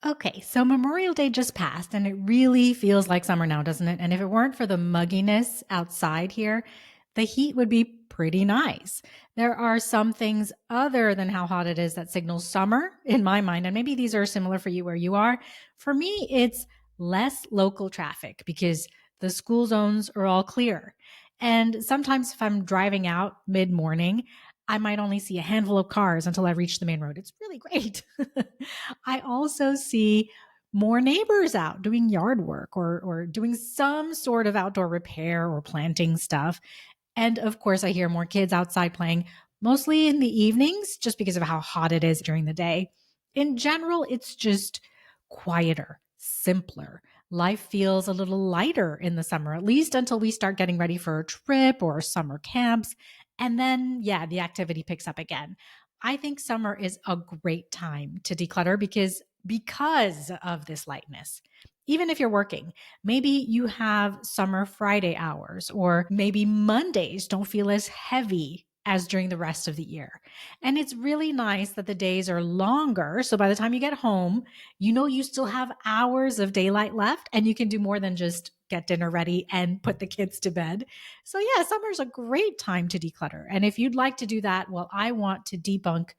Okay, so Memorial Day just passed and it really feels like summer now, doesn't it? And if it weren't for the mugginess outside here, the heat would be pretty nice. There are some things other than how hot it is that signal summer in my mind, and maybe these are similar for you where you are. For me, it's less local traffic because the school zones are all clear. And sometimes if I'm driving out mid morning, I might only see a handful of cars until I reach the main road. It's really great. I also see more neighbors out doing yard work or doing some sort of outdoor repair or planting stuff. And of course, I hear more kids outside playing, mostly in the evenings, just because of how hot it is during the day. In general, it's just quieter, simpler. Life feels a little lighter in the summer, at least until we start getting ready for a trip or summer camps. And then, yeah, the activity picks up again. I think summer is a great time to declutter because of this lightness. Even if you're working, maybe you have summer Friday hours, or maybe Mondays don't feel as heavy as during the rest of the year. And it's really nice that the days are longer. So by the time you get home, you know you still have hours of daylight left and you can do more than just get dinner ready and put the kids to bed. So, yeah, summer's a great time to declutter. And if you'd like to do that, well, I want to debunk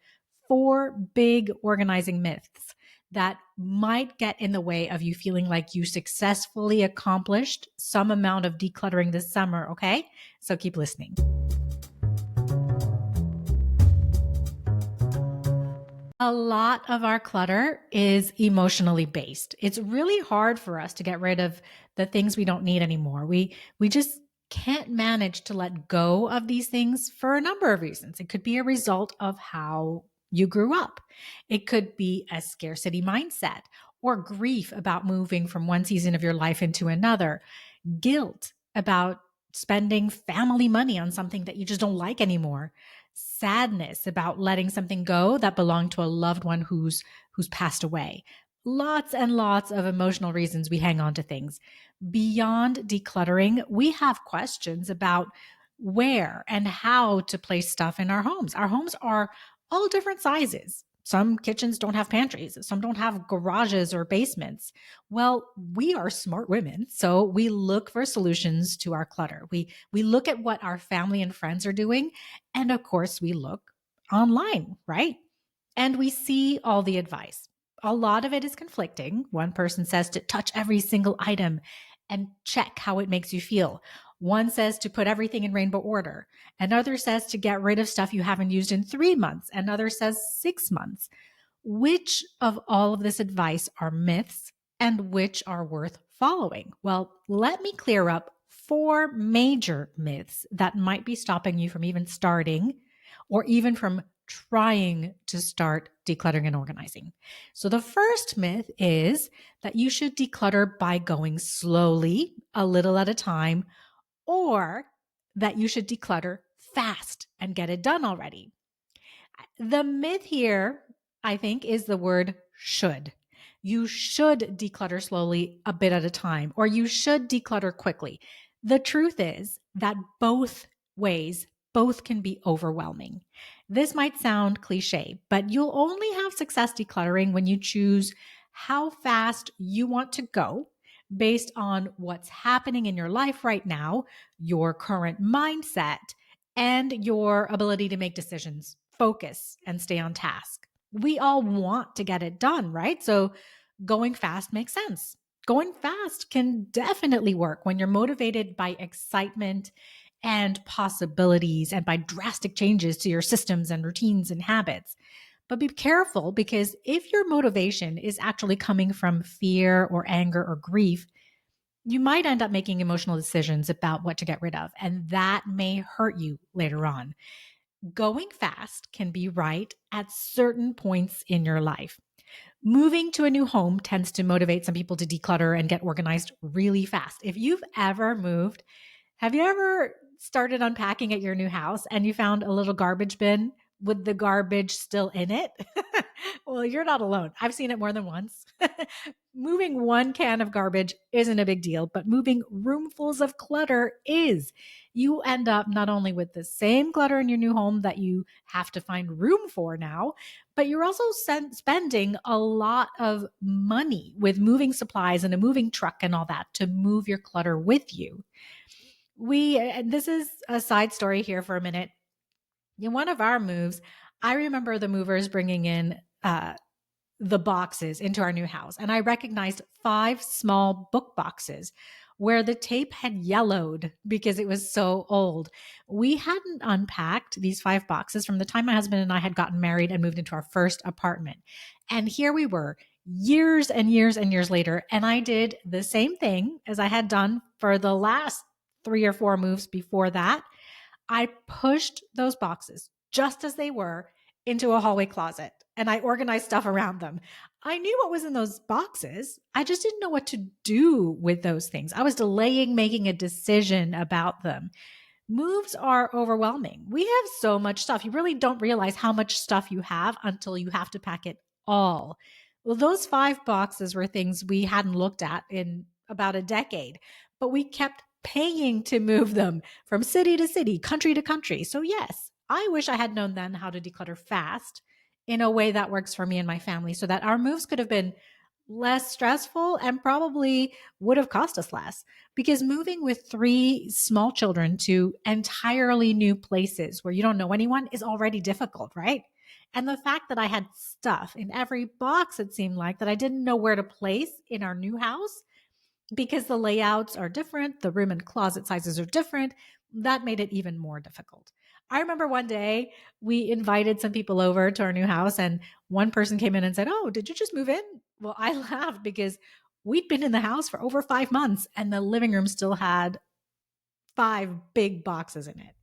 four big organizing myths that might get in the way of you feeling like you successfully accomplished some amount of decluttering this summer. Okay. So keep listening. A lot of our clutter is emotionally based. It's really hard for us to get rid of the things we don't need anymore. We just can't manage to let go of these things for a number of reasons. It could be a result of how you grew up. It could be a scarcity mindset or grief about moving from one season of your life into another, guilt about spending family money on something that you just don't like anymore, sadness about letting something go that belonged to a loved one who's passed away. Lots and lots of emotional reasons we hang on to things. Beyond decluttering, we have questions about where and how to place stuff in our homes. Our homes are all different sizes. Some kitchens don't have pantries, some don't have garages or basements. Well, we are smart women, so we look for solutions to our clutter. We look at what our family and friends are doing, and of course, we look online, right? And we see all the advice. A lot of it is conflicting. One person says to touch every single item and check how it makes you feel. One says to put everything in rainbow order. Another says to get rid of stuff you haven't used in 3 months. Another says 6 months. Which of all of this advice are myths and which are worth following? Well, let me clear up four major myths that might be stopping you from even starting or even from trying to start decluttering and organizing. So, the first myth is that you should declutter by going slowly, a little at a time, or that you should declutter fast and get it done already. The myth here, I think, is the word should. You should declutter slowly a bit at a time, or you should declutter quickly. The truth is that both can be overwhelming. This might sound cliche, but you'll only have success decluttering when you choose how fast you want to go based on what's happening in your life right now, your current mindset, and your ability to make decisions, focus, and stay on task. We all want to get it done, right? So going fast makes sense. Going fast can definitely work when you're motivated by excitement and possibilities and by drastic changes to your systems and routines and habits. But be careful because if your motivation is actually coming from fear or anger or grief, you might end up making emotional decisions about what to get rid of, and that may hurt you later on. Going fast can be right at certain points in your life. Moving to a new home tends to motivate some people to declutter and get organized really fast. If you've ever moved, have you ever started unpacking at your new house and you found a little garbage bin with the garbage still in it. Well, you're not alone. I've seen it more than once. Moving one can of garbage isn't a big deal, but moving roomfuls of clutter is. You end up not only with the same clutter in your new home that you have to find room for now, but you're also spending a lot of money with moving supplies and a moving truck and all that to move your clutter with you. This is a side story here for a minute. In one of our moves, I remember the movers bringing in the boxes into our new house. And I recognized 5 small book boxes where the tape had yellowed because it was so old. We hadn't unpacked these 5 boxes from the time my husband and I had gotten married and moved into our first apartment. And here we were, years and years and years later. And I did the same thing as I had done for the last 3 or 4 moves before that. I pushed those boxes just as they were into a hallway closet and I organized stuff around them. I knew what was in those boxes. I just didn't know what to do with those things. I was delaying making a decision about them. Moves are overwhelming. We have so much stuff. You really don't realize how much stuff you have until you have to pack it all. Well, those 5 boxes were things we hadn't looked at in about a decade, but we kept paying to move them from city to city, country to country. So, yes, I wish I had known then how to declutter fast in a way that works for me and my family so that our moves could have been less stressful and probably would have cost us less, because moving with 3 small children to entirely new places where you don't know anyone is already difficult, right? And the fact that I had stuff in every box, it seemed like, that I didn't know where to place in our new house because the layouts are different, the room and closet sizes are different, that made it even more difficult. I remember one day we invited some people over to our new house, and one person came in and said, "Oh, did you just move in?" Well, I laughed because we'd been in the house for over 5 months and the living room still had 5 big boxes in it.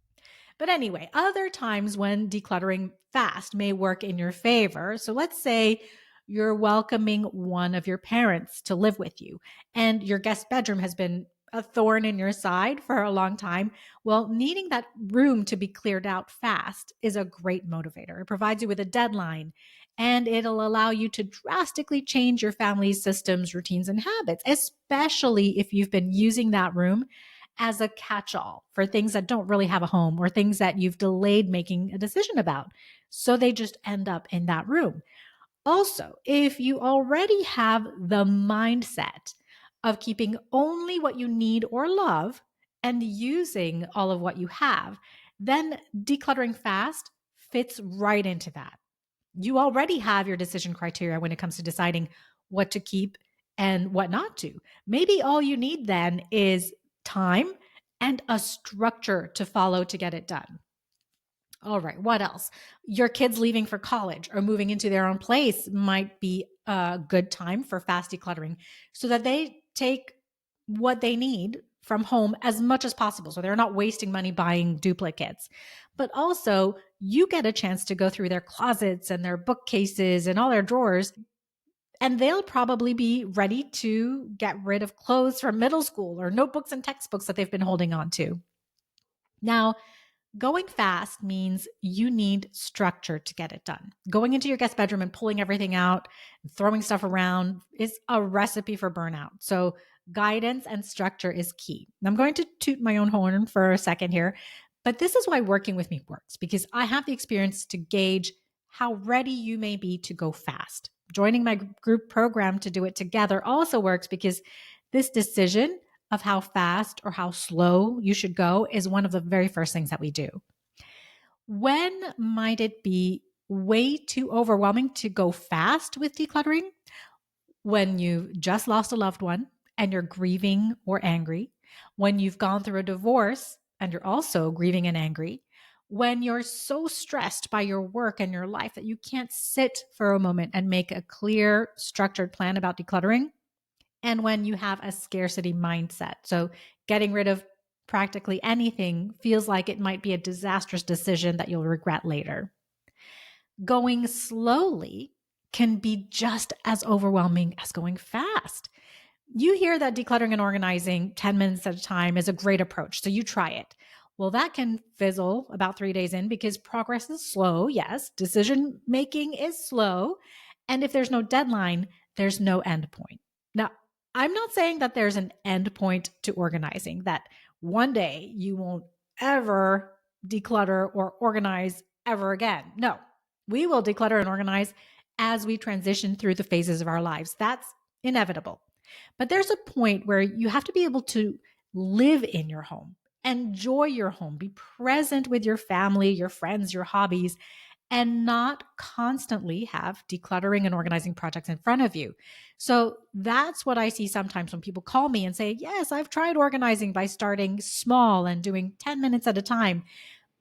But anyway, other times when decluttering fast may work in your favor. So let's say you're welcoming one of your parents to live with you and your guest bedroom has been a thorn in your side for a long time. Well, needing that room to be cleared out fast is a great motivator. It provides you with a deadline and it'll allow you to drastically change your family's systems, routines, and habits, especially if you've been using that room as a catch all for things that don't really have a home or things that you've delayed making a decision about. So they just end up in that room. Also, if you already have the mindset of keeping only what you need or love and using all of what you have, then decluttering fast fits right into that. You already have your decision criteria when it comes to deciding what to keep and what not to. Maybe all you need then is time and a structure to follow to get it done. All right, what else? Your kids leaving for college or moving into their own place might be a good time for fast decluttering so that they take what they need from home as much as possible. So they're not wasting money buying duplicates. But also, you get a chance to go through their closets and their bookcases and all their drawers, and they'll probably be ready to get rid of clothes from middle school or notebooks and textbooks that they've been holding on to. Now, going fast means you need structure to get it done. Going into your guest bedroom and pulling everything out, and throwing stuff around is a recipe for burnout. So, guidance and structure is key. I'm going to toot my own horn for a second here, but this is why working with me works, because I have the experience to gauge how ready you may be to go fast. Joining my group program to do it together also works because this decision of how fast or how slow you should go is one of the very first things that we do. When might it be way too overwhelming to go fast with decluttering? When you've just lost a loved one and you're grieving or angry, when you've gone through a divorce and you're also grieving and angry, when you're so stressed by your work and your life that you can't sit for a moment and make a clear, structured plan about decluttering, and when you have a scarcity mindset. So getting rid of practically anything feels like it might be a disastrous decision that you'll regret later. Going slowly can be just as overwhelming as going fast. You hear that decluttering and organizing 10 minutes at a time is a great approach, so you try it. Well, that can fizzle about 3 days in because progress is slow. Yes, decision making is slow. And if there's no deadline, there's no end point. Now, I'm not saying that there's an end point to organizing, that one day you won't ever declutter or organize ever again. No, we will declutter and organize as we transition through the phases of our lives. That's inevitable. But there's a point where you have to be able to live in your home, enjoy your home, be present with your family, your friends, your hobbies, and not constantly have decluttering and organizing projects in front of you. So that's what I see sometimes when people call me and say, yes, I've tried organizing by starting small and doing 10 minutes at a time,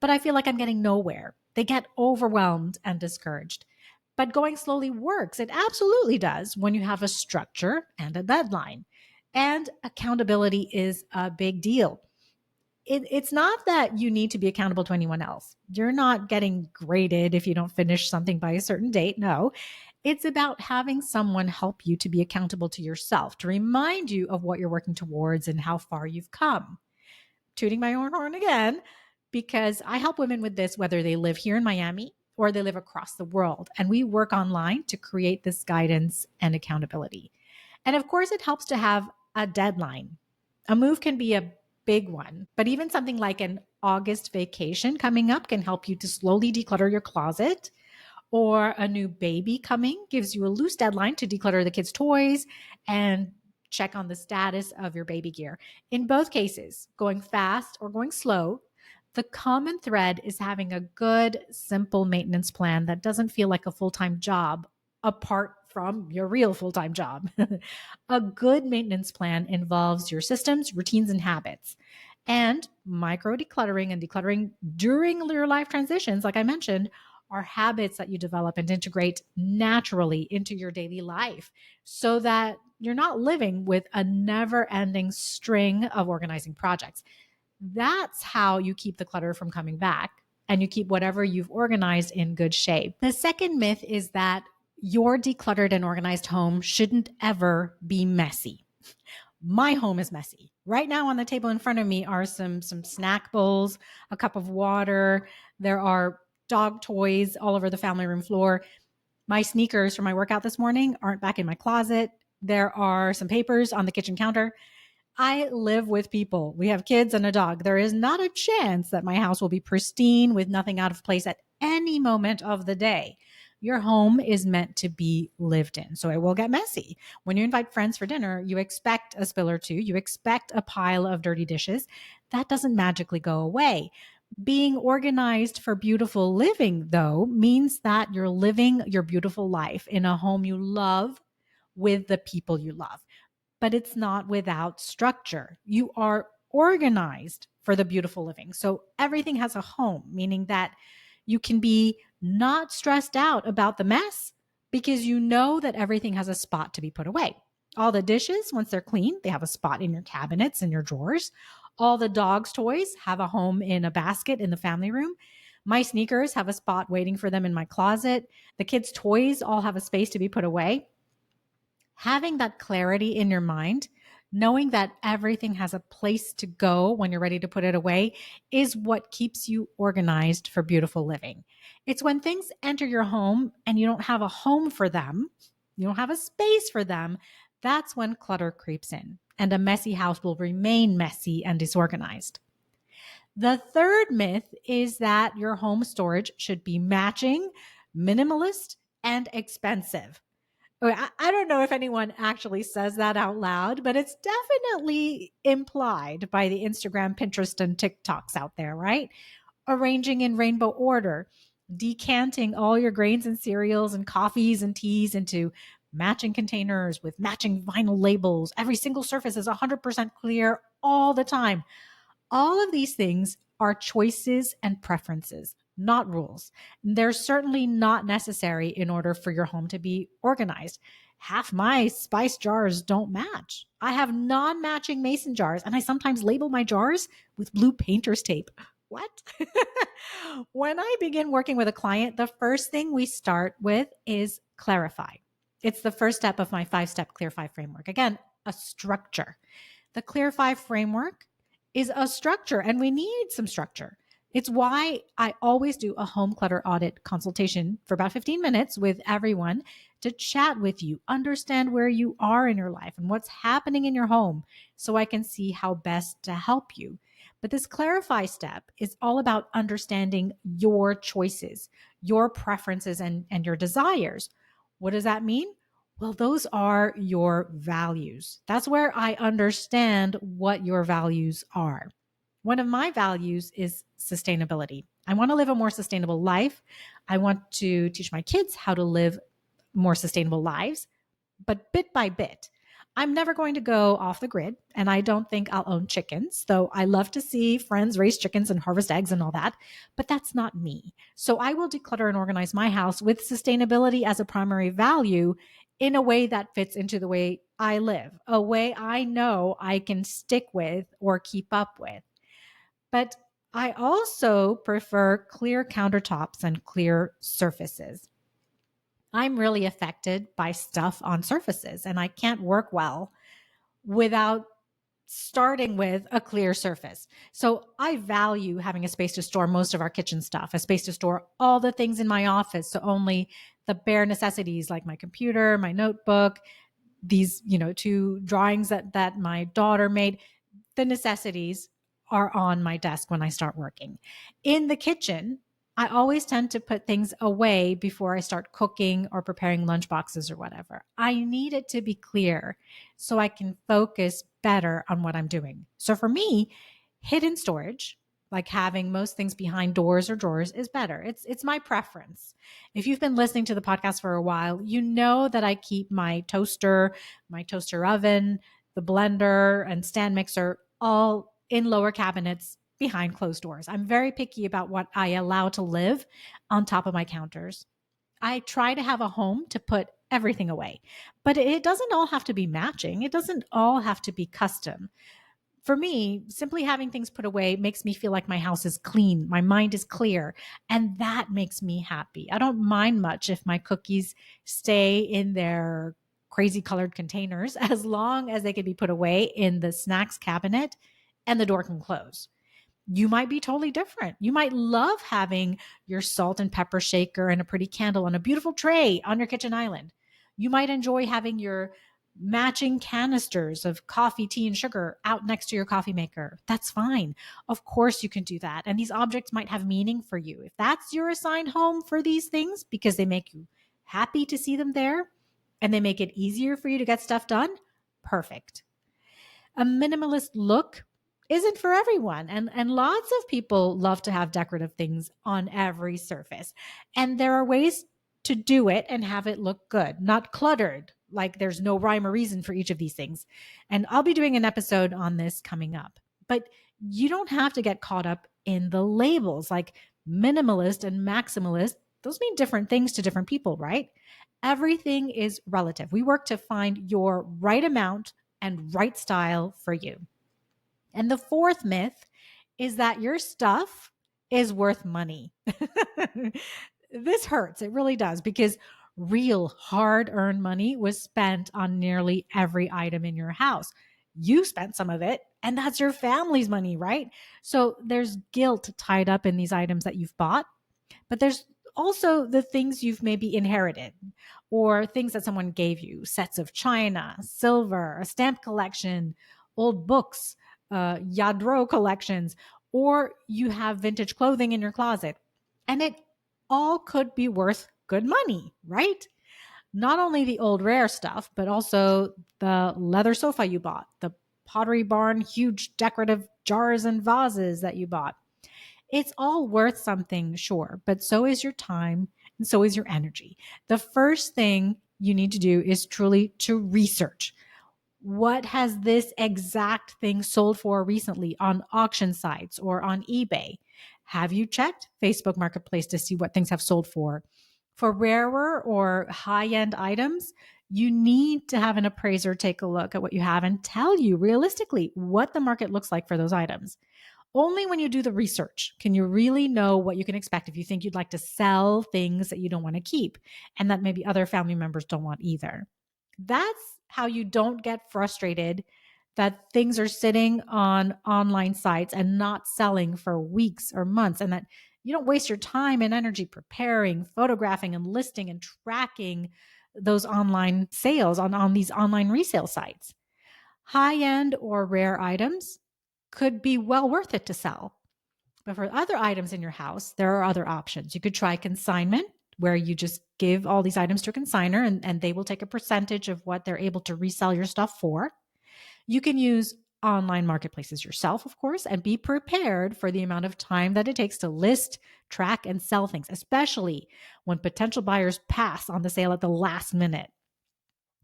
but I feel like I'm getting nowhere. They get overwhelmed and discouraged. But going slowly works. It absolutely does when you have a structure and a deadline. And accountability is a big deal. It's not that you need to be accountable to anyone else. You're not getting graded if you don't finish something by a certain date. No, it's about having someone help you to be accountable to yourself, to remind you of what you're working towards and how far you've come. Tooting my own horn again, because I help women with this, whether they live here in Miami or they live across the world. And we work online to create this guidance and accountability. And of course, it helps to have a deadline. A move can be a big one, but even something like an August vacation coming up can help you to slowly declutter your closet, or a new baby coming gives you a loose deadline to declutter the kids' toys and check on the status of your baby gear. In both cases, going fast or going slow, the common thread is having a good, simple maintenance plan that doesn't feel like a full time job apart from your real full time job. A good maintenance plan involves your systems, routines, and habits. And micro decluttering and decluttering during your life transitions, like I mentioned, are habits that you develop and integrate naturally into your daily life so that you're not living with a never ending string of organizing projects. That's how you keep the clutter from coming back and you keep whatever you've organized in good shape. The second myth is that your decluttered and organized home shouldn't ever be messy. My home is messy. Right now on the table in front of me are some snack bowls, a cup of water. There are dog toys all over the family room floor. My sneakers from my workout this morning aren't back in my closet. There are some papers on the kitchen counter. I live with people. We have kids and a dog. There is not a chance that my house will be pristine with nothing out of place at any moment of the day. Your home is meant to be lived in, so it will get messy. When you invite friends for dinner, you expect a spill or two, you expect a pile of dirty dishes. That doesn't magically go away. Being organized for beautiful living, though, means that you're living your beautiful life in a home you love with the people you love, but it's not without structure. You are organized for the beautiful living. So everything has a home, meaning that you can be not stressed out about the mess because you know that everything has a spot to be put away. All the dishes, once they're clean, they have a spot in your cabinets and your drawers. All the dog's toys have a home in a basket in the family room. My sneakers have a spot waiting for them in my closet. The kids' toys all have a space to be put away. Having that clarity in your mind, knowing that everything has a place to go when you're ready to put it away, is what keeps you organized for beautiful living. It's when things enter your home and you don't have a home for them, you don't have a space for them, that's when clutter creeps in, and a messy house will remain messy and disorganized. The third myth is that your home storage should be matching, minimalist, and expensive. I don't know if anyone actually says that out loud, but it's definitely implied by the Instagram, Pinterest, and TikToks out there, right? Arranging in rainbow order, decanting all your grains and cereals and coffees and teas into matching containers with matching vinyl labels. Every single surface is 100% clear all the time. All of these things are choices and preferences, not rules. They're certainly not necessary in order for your home to be organized. Half my spice jars don't match. I have non matching mason jars, and I sometimes label my jars with blue painter's tape. What? When I begin working with a client, the first thing we start with is clarify. It's the first step of my 5-step Clear 5 framework. Again, a structure. The Clear 5 framework is a structure, and we need some structure. It's why I always do a home clutter audit consultation for about 15 minutes with everyone to chat with you, understand where you are in your life and what's happening in your home so I can see how best to help you. But this clarify step is all about understanding your choices, your preferences, and your desires. What does that mean? Well, those are your values. That's where I understand what your values are. One of my values is sustainability. I want to live a more sustainable life. I want to teach my kids how to live more sustainable lives, but bit by bit. I'm never going to go off the grid, and I don't think I'll own chickens, though I love to see friends raise chickens and harvest eggs and all that, but that's not me. So I will declutter and organize my house with sustainability as a primary value in a way that fits into the way I live, a way I know I can stick with or keep up with. But I also prefer clear countertops and clear surfaces. I'm really affected by stuff on surfaces, and I can't work well without starting with a clear surface. So I value having a space to store most of our kitchen stuff, a space to store all the things in my office. So only the bare necessities like my computer, my notebook, these, two drawings that my daughter made, the necessities are on my desk when I start working. In the kitchen, I always tend to put things away before I start cooking or preparing lunch boxes or whatever. I need it to be clear so I can focus better on what I'm doing. So for me, hidden storage, like having most things behind doors or drawers, is better. It's my preference. If you've been listening to the podcast for a while, you know that I keep my toaster oven, the blender and stand mixer all in lower cabinets behind closed doors. I'm very picky about what I allow to live on top of my counters. I try to have a home to put everything away, but it doesn't all have to be matching. It doesn't all have to be custom. For me, simply having things put away makes me feel like my house is clean, my mind is clear, and that makes me happy. I don't mind much if my cookies stay in their crazy colored containers as long as they can be put away in the snacks cabinet and the door can close. You might be totally different. You might love having your salt and pepper shaker and a pretty candle on a beautiful tray on your kitchen island. You might enjoy having your matching canisters of coffee, tea, and sugar out next to your coffee maker. That's fine. Of course, you can do that. And these objects might have meaning for you. If that's your assigned home for these things because they make you happy to see them there and they make it easier for you to get stuff done, perfect. A minimalist look isn't for everyone. And lots of people love to have decorative things on every surface. And there are ways to do it and have it look good, not cluttered. Like there's no rhyme or reason for each of these things. And I'll be doing an episode on this coming up. But you don't have to get caught up in the labels like minimalist and maximalist. Those mean different things to different people, right? Everything is relative. We work to find your right amount and right style for you. And the fourth myth is that your stuff is worth money. This hurts. It really does because real hard earned money was spent on nearly every item in your house. You spent some of it, and that's your family's money, right? So there's guilt tied up in these items that you've bought, but there's also the things you've maybe inherited or things that someone gave you, sets of china, silver, a stamp collection, old books, Yadro collections, or you have vintage clothing in your closet. And it all could be worth good money, right? Not only the old rare stuff, but also the leather sofa you bought, the Pottery Barn huge decorative jars and vases that you bought. It's all worth something, sure, but so is your time and so is your energy. The first thing you need to do is truly to research. What has this exact thing sold for recently on auction sites or on eBay? Have you checked Facebook Marketplace to see what things have sold for? For rarer or high end items, you need to have an appraiser take a look at what you have and tell you realistically what the market looks like for those items. Only when you do the research can you really know what you can expect if you think you'd like to sell things that you don't want to keep and that maybe other family members don't want either. That's how you don't get frustrated that things are sitting on online sites and not selling for weeks or months, and that you don't waste your time and energy preparing, photographing, and listing and tracking those online sales on these online resale sites. High end or rare items could be well worth it to sell. But for other items in your house, there are other options. You could try consignment, where you just give all these items to a consigner and they will take a percentage of what they're able to resell your stuff for. You can use online marketplaces yourself, of course, and be prepared for the amount of time that it takes to list, track, and sell things, especially when potential buyers pass on the sale at the last minute.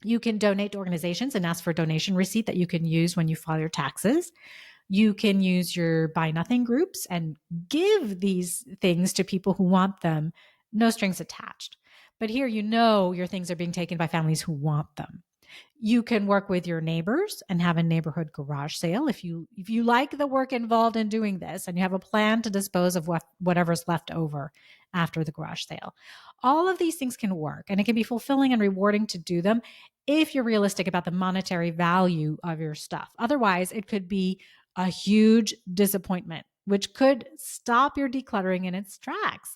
You can donate to organizations and ask for a donation receipt that you can use when you file your taxes. You can use your buy nothing groups and give these things to people who want them, no strings attached. But here, your things are being taken by families who want them. You can work with your neighbors and have a neighborhood garage sale if you like the work involved in doing this and you have a plan to dispose of whatever's left over after the garage sale. All of these things can work, and it can be fulfilling and rewarding to do them if you're realistic about the monetary value of your stuff. Otherwise, it could be a huge disappointment, which could stop your decluttering in its tracks.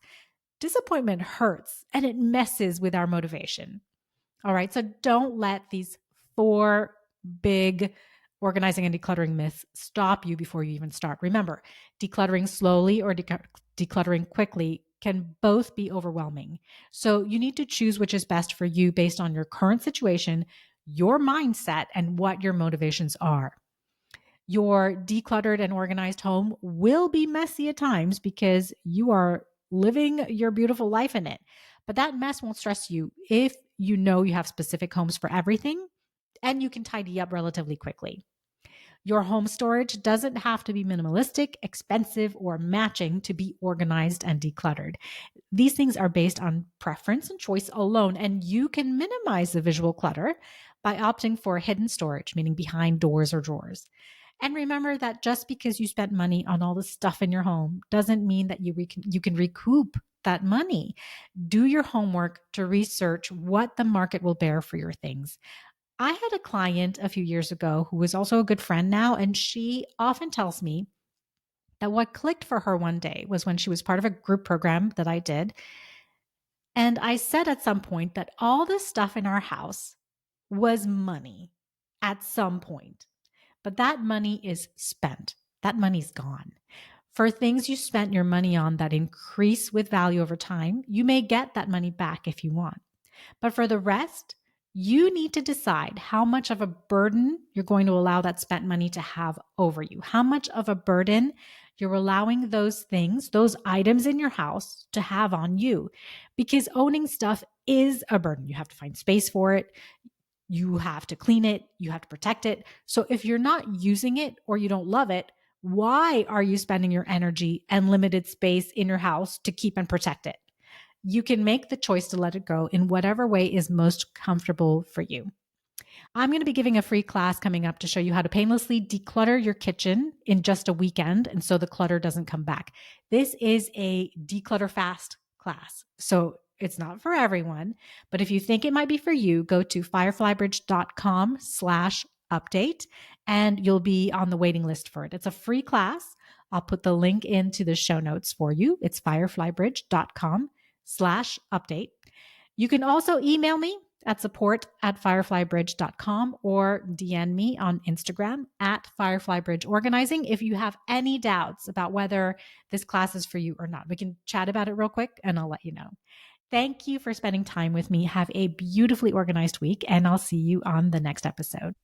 Disappointment hurts and it messes with our motivation. All right. So don't let these 4 big organizing and decluttering myths stop you before you even start. Remember, decluttering slowly or decluttering quickly can both be overwhelming. So you need to choose which is best for you based on your current situation, your mindset, and what your motivations are. Your decluttered and organized home will be messy at times because you are living your beautiful life in it. But that mess won't stress you if you know you have specific homes for everything and you can tidy up relatively quickly. Your home storage doesn't have to be minimalistic, expensive, or matching to be organized and decluttered. These things are based on preference and choice alone, and you can minimize the visual clutter by opting for hidden storage, meaning behind doors or drawers. And remember that just because you spent money on all the stuff in your home doesn't mean that you can recoup that money. Do your homework to research what the market will bear for your things. I had a client a few years ago who is also a good friend now, and she often tells me that what clicked for her one day was when she was part of a group program that I did. And I said at some point that all the stuff in our house was money at some point. But that money is spent. That money's gone. For things you spent your money on that increase with value over time, you may get that money back if you want. But for the rest, you need to decide how much of a burden you're going to allow that spent money to have over you. How much of a burden you're allowing those things, those items in your house to have on you. Because owning stuff is a burden. You have to find space for it. You have to clean it, you have to protect it. So if you're not using it or you don't love it, why are you spending your energy and limited space in your house to keep and protect it? You can make the choice to let it go in whatever way is most comfortable for you. I'm going to be giving a free class coming up to show you how to painlessly declutter your kitchen in just a weekend, and so the clutter doesn't come back. This is a declutter fast class. So it's not for everyone, but if you think it might be for you, go to fireflybridge.com/update and you'll be on the waiting list for it. It's a free class. I'll put the link into the show notes for you. It's fireflybridge.com/update. You can also email me at support@fireflybridge.com or DM me on Instagram at fireflybridgeorganizing if you have any doubts about whether this class is for you or not. We can chat about it real quick and I'll let you know. Thank you for spending time with me. Have a beautifully organized week, and I'll see you on the next episode.